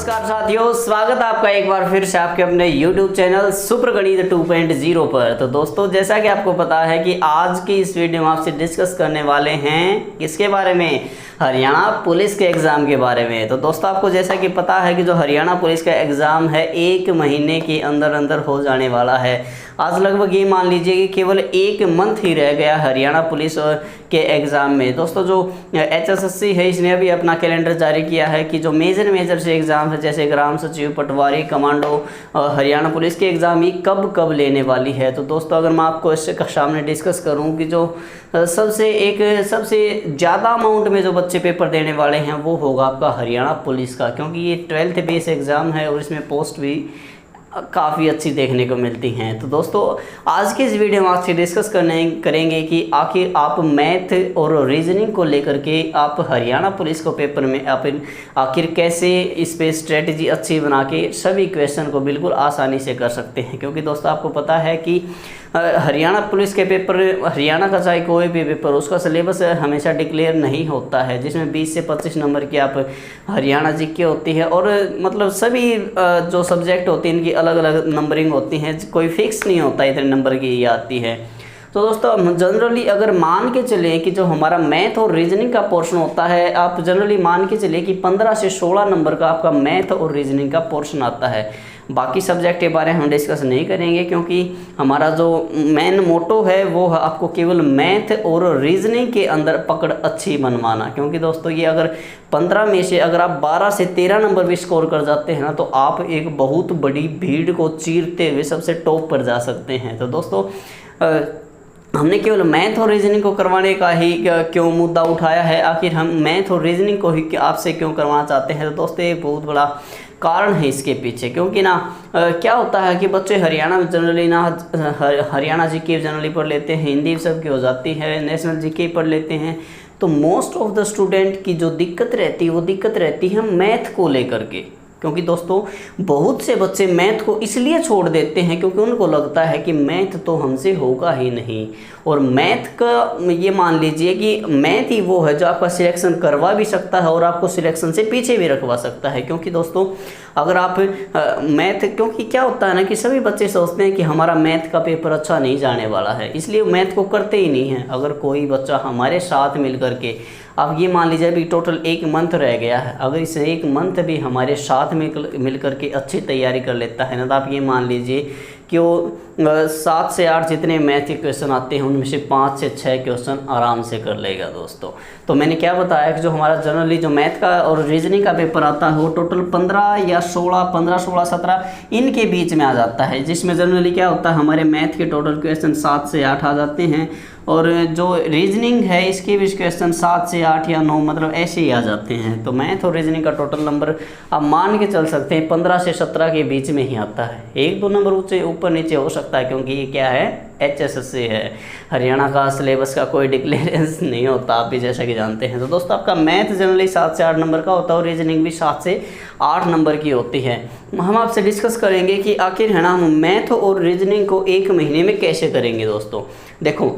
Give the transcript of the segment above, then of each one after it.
नमस्कार साथियों, स्वागत है आपका एक बार फिर से आपके अपने YouTube चैनल सुपर गणित 2.0 पर। तो दोस्तों, जैसा कि आपको पता है कि आज की इस वीडियो में आपसे डिस्कस करने वाले हैं किसके बारे में, हरियाणा पुलिस के एग्ज़ाम के बारे में। तो दोस्तों, आपको जैसा कि पता है कि जो हरियाणा पुलिस का एग्ज़ाम है 1 महीने के अंदर अंदर हो जाने वाला है। आज लगभग ये मान लीजिए कि केवल 1 मंथ ही रह गया हरियाणा पुलिस के एग्ज़ाम में। दोस्तों, जो HSSC है इसने अभी अपना कैलेंडर जारी किया है कि जो मेजर से एग्ज़ाम है जैसे ग्राम सचिव, पटवारी, कमांडो, हरियाणा पुलिस के एग्ज़ाम ये कब लेने वाली है। तो दोस्तों, अगर मैं आपको इसके सामने डिस्कस करूं कि जो सबसे ज़्यादा अमाउंट में जो बच्चे पेपर देने वाले हैं वो होगा आपका हरियाणा पुलिस का, क्योंकि ये 12th बेस एग्ज़ाम है और इसमें पोस्ट भी काफ़ी अच्छी देखने को मिलती हैं। तो दोस्तों, आज के इस वीडियो में आपसे डिस्कस करेंगे कि आखिर आप मैथ और रीजनिंग को लेकर के आप हरियाणा पुलिस को पेपर में आप आखिर कैसे इस पे स्ट्रेटजी अच्छी बना के सभी क्वेश्चन को बिल्कुल आसानी से कर सकते हैं। क्योंकि दोस्तों, आपको पता है कि हरियाणा पुलिस के पेपर, हरियाणा का चाहे कोई भी पेपर, उसका सिलेबस हमेशा डिक्लेयर नहीं होता है, जिसमें 20 से 25 नंबर की आप हरियाणा जीके होती है और मतलब सभी जो सब्जेक्ट होते हैं इनकी अलग अलग नंबरिंग होती हैं, कोई फिक्स नहीं होता इतने नंबर की ये आती है। तो दोस्तों, हम जनरली अगर मान के चलें कि जो हमारा मैथ और रीजनिंग का पोर्शन होता है, आप जनरली मान के चलें कि 15 से 16 नंबर का आपका मैथ और रीजनिंग का पोर्शन आता है। बाकी सब्जेक्ट के बारे में हम डिस्कस नहीं करेंगे, क्योंकि हमारा जो मेन मोटो है वो है आपको केवल मैथ और रीजनिंग के अंदर पकड़ अच्छी बनवाना। क्योंकि दोस्तों, ये अगर 15 में से अगर आप 12 से 13 नंबर भी स्कोर कर जाते हैं ना, तो आप एक बहुत बड़ी भीड़ को चीरते हुए सबसे टॉप पर जा सकते हैं। तो दोस्तों, हमने केवल मैथ और रीजनिंग को करवाने का ही क्यों मुद्दा उठाया है, आखिर हम मैथ और रीजनिंग को ही आपसे क्यों करवाना चाहते हैं। तो दोस्तों, एक बहुत बड़ा कारण है इसके पीछे। क्योंकि ना क्या होता है कि बच्चे हरियाणा में जनरली ना हरियाणा जीके जनरली पढ़ लेते हैं, हिंदी सबकी हो जाती है, नेशनल जीके पढ़ लेते हैं। तो मोस्ट ऑफ द स्टूडेंट की जो दिक्कत रहती है वो दिक्कत रहती है मैथ को लेकर के। क्योंकि दोस्तों, बहुत से बच्चे मैथ को इसलिए छोड़ देते हैं क्योंकि उनको लगता है कि मैथ तो हमसे होगा ही नहीं। और मैथ का ये मान लीजिए कि मैथ ही वो है जो आपका सिलेक्शन करवा भी सकता है और आपको सिलेक्शन से पीछे भी रखवा सकता है। क्योंकि दोस्तों, अगर आप मैथ, क्योंकि क्या होता है ना कि सभी बच्चे सोचते हैं कि हमारा मैथ का पेपर अच्छा नहीं जाने वाला है, इसलिए मैथ को करते ही नहीं हैं। अगर कोई बच्चा हमारे साथ मिल करके, अब ये मान लीजिए अभी टोटल 1 मंथ रह गया है, अगर इस 1 मंथ भी हमारे साथ मिल करके अच्छी तैयारी कर लेता है ना, तो आप ये मान लीजिए कि वो 7 से 8 जितने मैथ के क्वेश्चन आते हैं उनमें से 5 से 6 क्वेश्चन आराम से कर लेगा दोस्तों। तो मैंने क्या बताया कि जो हमारा जनरली जो मैथ का और रीजनिंग का पेपर आता है वो टोटल 15 या 16 17 इनके बीच में आ जाता है, जिसमें जनरली क्या होता है हमारे मैथ के टोटल क्वेश्चन 7 से 8 आ जाते हैं और जो रीजनिंग है इसके भी क्वेश्चन 7 से 8 या 9 मतलब ऐसे ही आ जाते हैं। तो मैथ और रीजनिंग का टोटल नंबर आप मान के चल सकते हैं 15 से 17 के बीच में ही आता है। 1-2 नंबर ऊपर नीचे हो सकता है, क्योंकि ये क्या है, HSSC है, हरियाणा का सिलेबस का कोई डिक्लेरेंस नहीं होता, आप भी जैसा कि जानते हैं। तो दोस्तों, आपका मैथ जनरली 7 से 8 नंबर का होता है और रीजनिंग भी 7 से 8 नंबर की होती है। हम आपसे डिस्कस करेंगे कि आखिर है ना हम मैथ और रीजनिंग को 1 महीने में कैसे करेंगे। दोस्तों देखो,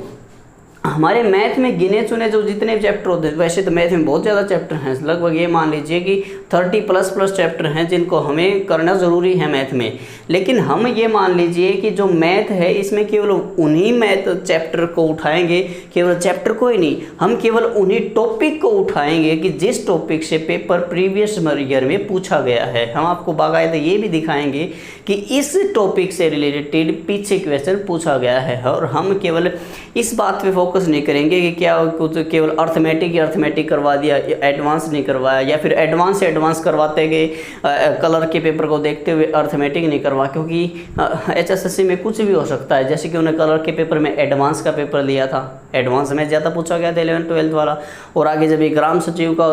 हमारे मैथ में गिने चुने जो जितने चैप्टर होते हैं, वैसे तो मैथ में बहुत ज़्यादा चैप्टर हैं, लगभग ये मान लीजिए कि 30+ चैप्टर हैं जिनको हमें करना ज़रूरी है मैथ में। लेकिन हम ये मान लीजिए कि जो मैथ है इसमें केवल उन्हीं मैथ चैप्टर को उठाएंगे, केवल चैप्टर को ही नहीं, हम केवल उन्हीं टॉपिक को उठाएंगे कि जिस टॉपिक से पेपर प्रीवियस ईयर में पूछा गया है। हम आपको बाकायदा ये भी दिखाएंगे कि इस टॉपिक से रिलेटेड पीछे क्वेश्चन पूछा गया है। और हम केवल इस बात पे फोकस नहीं करेंगे कि क्या कुछ केवल अर्थमेटिक करवा दिया, एडवांस नहीं करवाया, या फिर एडवांस से एडवांस करवाते गए कलर के पेपर को देखते हुए अर्थमेटिक नहीं करवा। क्योंकि HSSC में कुछ भी हो सकता है, जैसे कि उन्हें कलर के पेपर में एडवांस का पेपर लिया था, एडवांस में ज़्यादा पूछा गया था 11th-12th वाला, और आगे जब ये ग्राम सचिव का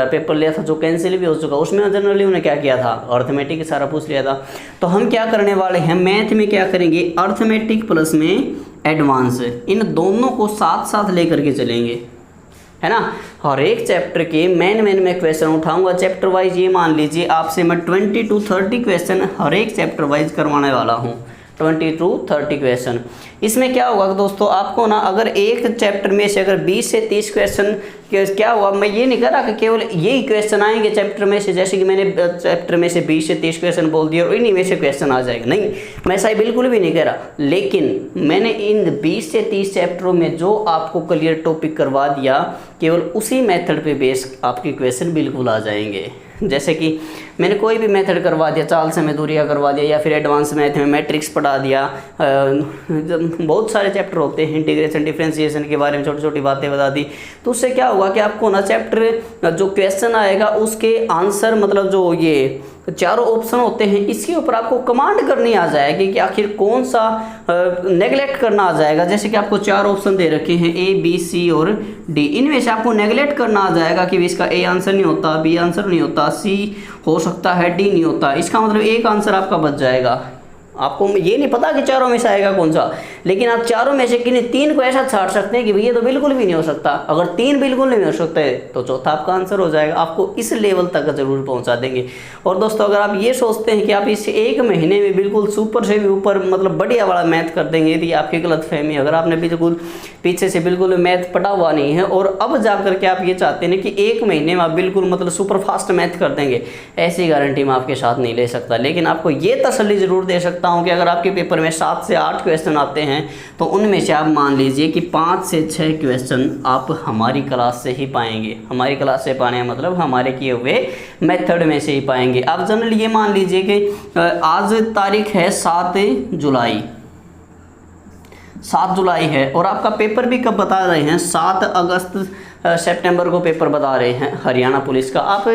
पेपर लिया था जो कैंसिल भी हो चुका, उसमें जनरली उन्हें क्या किया था, अर्थमेटिक सारा पूछ लिया था। तो हम क्या करने वाले हैं, मैथ में क्या करेंगे, अर्थमेटिक प्लस में एडवांस, इन दोनों को साथ साथ लेकर के चलेंगे, है ना। हर एक चैप्टर के मेन में क्वेश्चन उठाऊंगा चैप्टर वाइज। ये मान लीजिए आपसे मैं 20 to 30 क्वेश्चन हर एक चैप्टर वाइज करवाने वाला हूँ। 20 to 30 क्वेश्चन। इसमें क्या होगा दोस्तों, आपको ना अगर एक चैप्टर में से अगर 20 से 30 क्वेश्चन क्या हुआ, मैं ये नहीं कह रहा कि केवल यही क्वेश्चन आएंगे चैप्टर में से, जैसे कि मैंने चैप्टर में से 20 से 30 क्वेश्चन बोल दिया और इन्हीं में से क्वेश्चन आ जाएगा, नहीं, मैं ऐसा बिल्कुल भी नहीं कह रहा। लेकिन मैंने इन 20 से 30 चैप्टरों में जो आपको क्लियर टॉपिक करवा दिया, केवल उसी मेथड पे बेस आपके क्वेश्चन बिल्कुल आ जाएंगे। जैसे कि मैंने कोई भी मेथड करवा दिया, चाल समय दूरियां करवा दिया, या फिर एडवांस मैथ में मैट्रिक्स पढ़ा दिया, बहुत सारे चैप्टर होते हैं, इंटीग्रेशन डिफरेंशिएशन के बारे में छोटी छोटी बातें बता दी, तो उससे क्या होगा कि आपको ना चैप्टर जो क्वेश्चन आएगा उसके आंसर, मतलब जो ये चारों ऑप्शन होते हैं, इसके ऊपर आपको कमांड करनी आ जाएगी कि आखिर कौन सा नेगलेक्ट करना आ जाएगा। जैसे कि आपको 4 ऑप्शन दे रखे हैं A, B, C और D, इनमें से आपको नेगलेक्ट करना आ जाएगा कि इसका A आंसर नहीं होता, B आंसर नहीं होता, C हो सकता है, D नहीं होता। इसका मतलब एक आंसर आपका बच जाएगा। आपको ये नहीं पता कि चारों में से आएगा कौन सा, लेकिन आप चारों में से किन्हीं 3 को ऐसा छाट सकते हैं कि भैया तो बिल्कुल भी नहीं हो सकता। अगर 3 बिल्कुल नहीं हो सकते तो चौथा आपका आंसर हो जाएगा। आपको इस लेवल तक जरूर पहुंचा देंगे। और दोस्तों, अगर आप ये सोचते हैं कि आप इस 1 महीने में बिल्कुल सुपर से भी ऊपर मतलब बढ़िया वाला मैथ कर देंगे, यदि आपकी गलतफहमी, अगर आपने बिल्कुल पीछे से बिल्कुल मैथ पढ़ा हुआ नहीं है और अब जा करके आप ये चाहते हैं कि 1 महीने में आप बिल्कुल मतलब सुपर फास्ट मैथ कर देंगे, ऐसी गारंटी मैं आपके साथ नहीं ले सकता। लेकिन आपको ये तसल्ली जरूर दे सकता हूँ कि अगर आपके पेपर में 7 से 8 क्वेश्चन आते हैं तो उनमें से आप मान लीजिए कि 5 से 6 क्वेश्चन आप हमारी क्लास से ही पाएंगे। हमारी क्लास से पाने का मतलब हमारे किए हुए मेथड में से ही पाएंगे। आप जनरली ये मान लीजिए कि आज तारीख है 7 जुलाई, 7 जुलाई है और आपका पेपर भी कब बता रहे हैं, 7 अगस्त सितंबर को पेपर बता रहे हैं हरियाणा पुलिस का। आप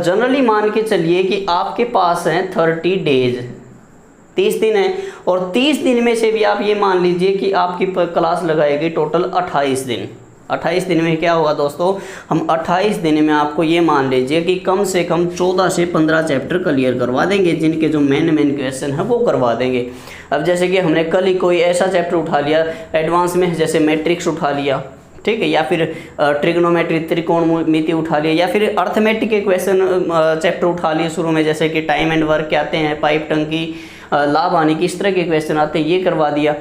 जनरली मान के चलिए कि आपके पास हैं 30 डेज, 30 दिन है, और 30 दिन में से भी आप ये मान लीजिए कि आपकी क्लास लगाएगी टोटल 28 दिन। 28 दिन में क्या होगा दोस्तों, हम 28 दिन में आपको ये मान लीजिए कि कम से कम 14 से 15 चैप्टर क्लियर करवा देंगे, जिनके जो मेन क्वेश्चन है वो करवा देंगे। अब जैसे कि हमने कल ही कोई ऐसा चैप्टर उठा लिया एडवांस में, जैसे मैट्रिक्स उठा लिया, ठीक है, या फिर ट्रिग्नोमेट्री त्रिकोणमिति उठा लिया, या फिर अर्थमेटिक के क्वेश्चन चैप्टर उठा लिए शुरू में, जैसे कि टाइम एंड वर्क क्या आते हैं, पाइप टंकी, लाभ हानि, किस तरह के क्वेश्चन आते हैं, ये करवा दिया।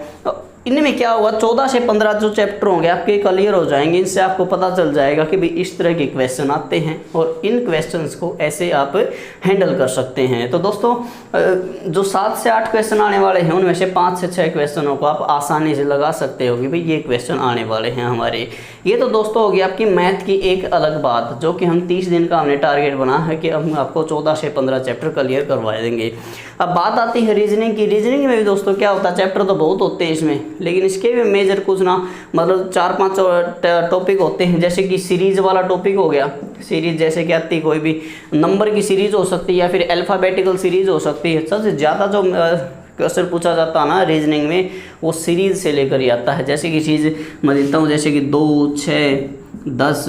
इनमें क्या होगा, 14 से 15 जो चैप्टर होंगे आपके क्लियर हो जाएंगे। इनसे आपको पता चल जाएगा कि भाई इस तरह के क्वेश्चन आते हैं और इन क्वेश्चंस को ऐसे आप हैंडल कर सकते हैं। तो दोस्तों, जो 7 से 8 क्वेश्चन आने वाले हैं उनमें से 5 से 6 क्वेश्चनों को आप आसानी से लगा सकते हो कि भाई ये क्वेश्चन आने वाले हैं हमारे। ये तो दोस्तों होगी आपकी मैथ की एक अलग बात, जो कि हम 30 दिन का हमने टारगेट बना है कि हम आपको 14 से 15 चैप्टर क्लियर करवा देंगे। अब बात आती है रीजनिंग की। रीजनिंग में भी दोस्तों क्या होता है, चैप्टर तो बहुत होते हैं इसमें, लेकिन इसके भी मेजर कुछ ना मतलब 4-5 टॉपिक होते हैं। जैसे कि सीरीज वाला टॉपिक हो गया, सीरीज जैसे कि आती कोई भी नंबर की सीरीज हो सकती है या फिर अल्फ़ाबेटिकल सीरीज हो सकती है। सबसे ज़्यादा जो क्वेश्चन पूछा जाता है ना रीजनिंग में, वो सीरीज से लेकर ही आता है। जैसे कि चीज़ मैं देता हूँ, जैसे कि 2, 6, 10,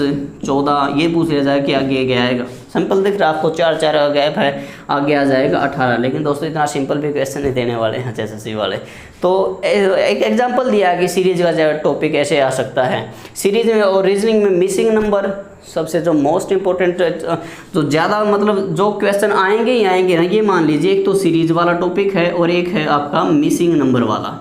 14 ये पूछ लिया जाए कि आगे क्या आएगा। सिंपल दिख रहा है आपको, 4 का गैप है, आगे आ जाएगा 18। लेकिन दोस्तों इतना सिंपल भी क्वेश्चन नहीं देने वाले हैं एसएससी वाले। तो एक एग्जांपल दिया कि सीरीज का टॉपिक ऐसे आ सकता है सीरीज में। और रीजनिंग में मिसिंग नंबर सबसे जो मोस्ट इम्पोर्टेंट, जो ज़्यादा मतलब जो क्वेश्चन आएंगे ही आएंगे ना, ये मान लीजिए एक तो सीरीज वाला टॉपिक है और एक है आपका मिसिंग नंबर वाला।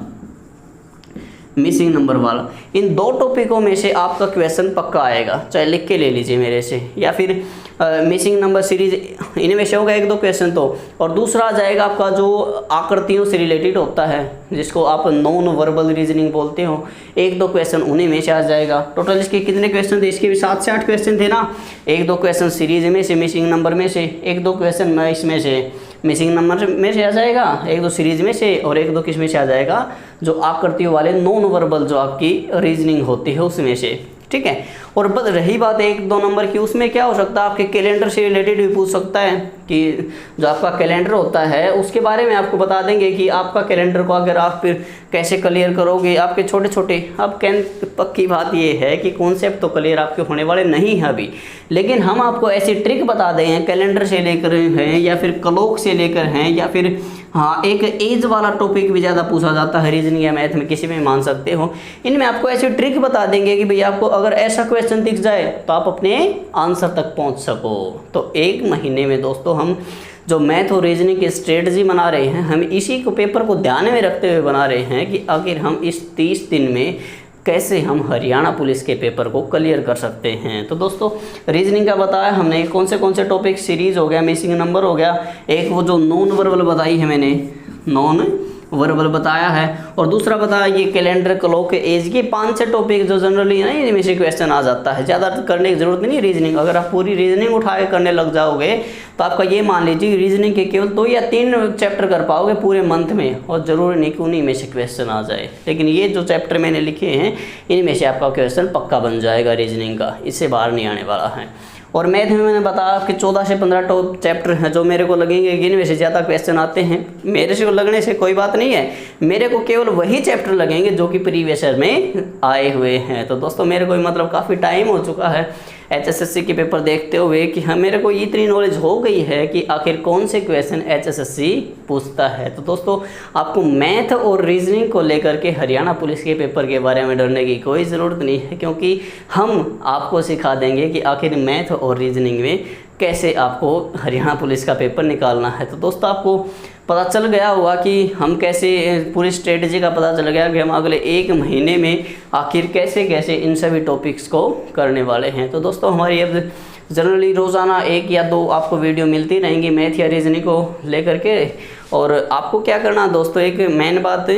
मिसिंग नंबर वाला, इन 2 टॉपिकों में से आपका क्वेश्चन पक्का आएगा, चाहे लिख के ले लीजिए मेरे से, या फिर मिसिंग नंबर सीरीज, इनमें से होगा 1-2 क्वेश्चन तो। और दूसरा आ जाएगा आपका जो आकृतियों से रिलेटेड होता है, जिसको आप नॉन वर्बल रीजनिंग बोलते हो, 1-2 क्वेश्चन उन्हीं में से आ जाएगा। टोटल इसके कितने क्वेश्चन थे, इसके भी 7 से 8 क्वेश्चन थे ना। 1-2 क्वेश्चन सीरीज में से, मिसिंग नंबर में से, 1-2 क्वेश्चन इसमें से मिसिंग नंबर में से आ जाएगा, 1-2 सीरीज में से, और 1-2 किस में से आ जाएगा, जो आकृतियों वाले नॉन वर्बल जो आपकी रीजनिंग होती है उसमें से, ठीक है। और बस रही बात 1-2 नंबर की, उसमें क्या हो सकता है, आपके कैलेंडर से रिलेटेड भी पूछ सकता है कि जो आपका कैलेंडर होता है उसके बारे में आपको बता देंगे कि आपका कैलेंडर को अगर आप फिर कैसे क्लियर करोगे। आपके छोटे छोटे, अब पक्की बात ये है कि कॉन्सेप्ट तो क्लियर आपके होने वाले नहीं हैं अभी, लेकिन हम आपको ऐसी ट्रिक बता दें हैं, कैलेंडर से लेकर हैं या फिर क्लॉक से लेकर हैं, या फिर हाँ एक एज वाला टॉपिक भी ज़्यादा पूछा जाता है रीजनिंग या मैथ में, किसी में मान सकते हो। इनमें आपको ऐसी ट्रिक बता देंगे कि भैया आपको अगर ऐसा क्वेश्चन दिख जाए तो आप अपने आंसर तक पहुंच सको। तो 1 महीने में दोस्तों हम जो मैथ और रीजनिंग की स्ट्रेटजी बना रहे हैं, हम इसी को पेपर को ध्यान में रखते हुए बना रहे हैं कि आखिर हम इस 30 दिन में कैसे हम हरियाणा पुलिस के पेपर को क्लियर कर सकते हैं। तो दोस्तों रीजनिंग का बताया हमने, कौन से टॉपिक, सीरीज हो गया, मिसिंग नंबर हो गया, एक वो जो नॉन वर्बल बताई है मैंने, नॉन वर्बल बताया है, और दूसरा बताया ये कैलेंडर, क्लॉक, एज, ये 5-6 टॉपिक जो जनरली ना इनमें से क्वेश्चन आ जाता है। ज़्यादा करने की जरूरत नहीं रीजनिंग। अगर आप पूरी रीजनिंग उठा के करने लग जाओगे तो आपका ये मान लीजिए रीजनिंग के केवल 2 या 3 चैप्टर कर पाओगे पूरे मंथ में, और ज़रूरी नहीं कि उन्हीं में से क्वेश्चन आ जाए। लेकिन ये जो चैप्टर मैंने लिखे हैं इनमें से आपका क्वेश्चन पक्का बन जाएगा रीजनिंग का, इससे बाहर नहीं आने वाला है। और मैथ में मैंने बताया कि 14 से 15 टॉप चैप्टर हैं जो मेरे को लगेंगे, इनमें से ज़्यादा क्वेश्चन आते हैं। मेरे से लगने से कोई बात नहीं है, मेरे को केवल वही चैप्टर लगेंगे जो कि प्रीवियस ईयर में आए हुए हैं। तो दोस्तों मेरे को मतलब काफ़ी टाइम हो चुका है HSSC के पेपर देखते हुए कि मेरे को इतनी नॉलेज हो गई है कि आखिर कौन से क्वेश्चन HSSC पूछता है। तो दोस्तों आपको मैथ और रीजनिंग को लेकर के हरियाणा पुलिस के पेपर के बारे में डरने की कोई ज़रूरत नहीं है, क्योंकि हम आपको सिखा देंगे कि आखिर मैथ और रीजनिंग में कैसे आपको हरियाणा पुलिस का पेपर निकालना है। तो दोस्तों आपको पता चल गया होगा कि हम कैसे, पूरी स्ट्रेटजी का पता चल गया कि हम अगले 1 महीने में आखिर कैसे कैसे इन सभी टॉपिक्स को करने वाले हैं। तो दोस्तों हमारी अब जनरली रोज़ाना 1 या 2 आपको वीडियो मिलती रहेंगी मैथ या रीजनिंग को लेकर के। और आपको क्या करना दोस्तों, एक मेन बात,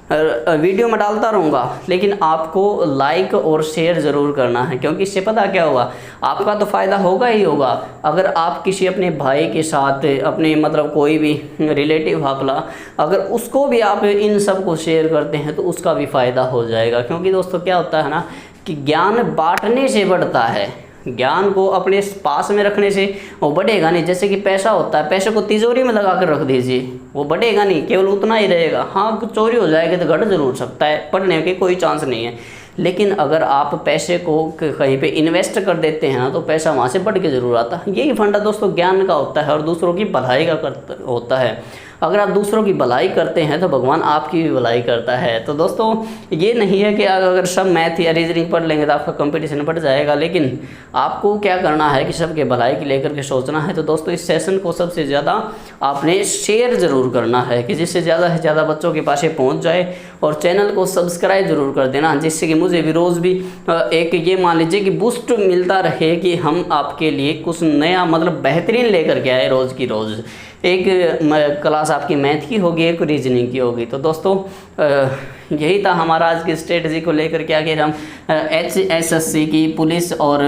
वीडियो में डालता रहूँगा लेकिन आपको लाइक और शेयर ज़रूर करना है, क्योंकि इससे पता क्या होगा, आपका तो फ़ायदा होगा ही होगा। अगर आप किसी अपने भाई के साथ, अपने मतलब कोई भी रिलेटिव आपला, अगर उसको भी आप इन सब को शेयर करते हैं तो उसका भी फ़ायदा हो जाएगा। क्योंकि दोस्तों क्या होता है ना कि ज्ञान बांटने से बढ़ता है, ज्ञान को अपने पास में रखने से वो बढ़ेगा नहीं। जैसे कि पैसा होता है, पैसे को तिजोरी में लगा कर रख दीजिए, वो बढ़ेगा नहीं, केवल उतना ही रहेगा। हाँ चोरी हो जाएगी तो घट जरूर सकता है, पढ़ने के कोई चांस नहीं है। लेकिन अगर आप पैसे को कहीं पे इन्वेस्ट कर देते हैं ना तो पैसा वहाँ से बढ़ के ज़रूर आता है। यही फंडा दोस्तों ज्ञान का होता है और दूसरों की भलाई का होता है। अगर आप दूसरों की भलाई करते हैं तो भगवान आपकी भी भलाई करता है। तो दोस्तों ये नहीं है कि अगर सब मैथ या रीजनिंग पढ़ लेंगे तो आपका कंपटीशन बढ़ जाएगा, लेकिन आपको क्या करना है कि सबके भलाई की लेकर के सोचना है। तो दोस्तों इस सेशन को सबसे ज़्यादा आपने शेयर ज़रूर करना है कि जिससे ज़्यादा से ज़्यादा बच्चों के पास पहुँच जाए, और चैनल को सब्सक्राइब ज़रूर कर देना, जिससे कि मुझे भी रोज़ भी एक ये मान लीजिए कि बूस्ट मिलता रहे कि हम आपके लिए कुछ नया मतलब बेहतरीन लेकर के आए। रोज़ की रोज़ एक क्लास आपकी मैथ की होगी, एक रीजनिंग की होगी। तो दोस्तों यही था हमारा आज की स्ट्रेटजी को लेकर के। आगे हम HSSC की पुलिस और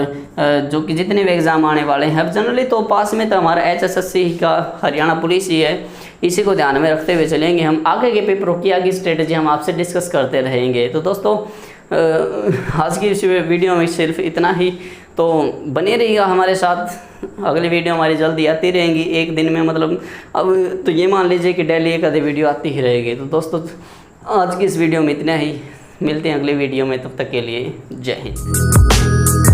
जो कि जितने भी एग्ज़ाम आने वाले हैं, अब जनरली तो पास में तो हमारा HSSC का हरियाणा पुलिस ही है, इसी को ध्यान में रखते हुए चलेंगे। हम आगे के पेपरों की आगे स्ट्रेटजी हम आपसे डिस्कस करते रहेंगे। तो दोस्तों आज की इस वीडियो में सिर्फ इतना ही, तो बने रहिएगा हमारे साथ। अगली वीडियो हमारी जल्दी आती रहेंगी, एक दिन में मतलब अब तो ये मान लीजिए कि डेली एक आधी वीडियो आती ही रहेगी। तो दोस्तों आज की इस वीडियो में इतना ही, मिलते हैं अगली वीडियो में, तब तक के लिए जय हिंद।